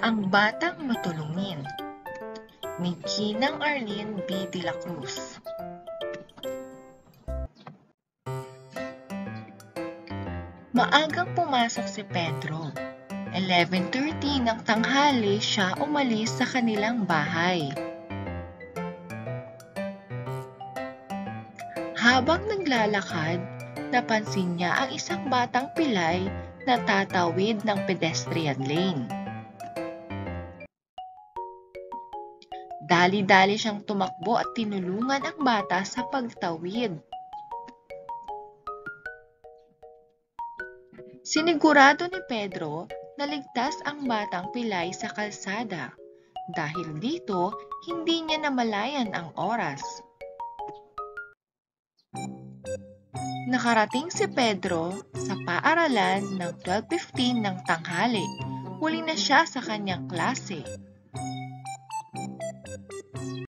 Ang Batang Matulungin ni Ginang Arlene B. de la Cruz. Maagang pumasok si Pedro. 11:30 ng tanghali siya umalis sa kanilang bahay. Habang naglalakad, napansin niya ang isang batang pilay na tatawid ng pedestrian lane. Dali-dali siyang tumakbo at tinulungan ang bata sa pagtawid. Sinigurado ni Pedro na ligtas ang batang pilay sa kalsada. Dahil dito, hindi niya namalayan ang oras. Nakarating si Pedro sa paaralan ng 12:15 ng tanghali. Huli na siya sa kanyang klase.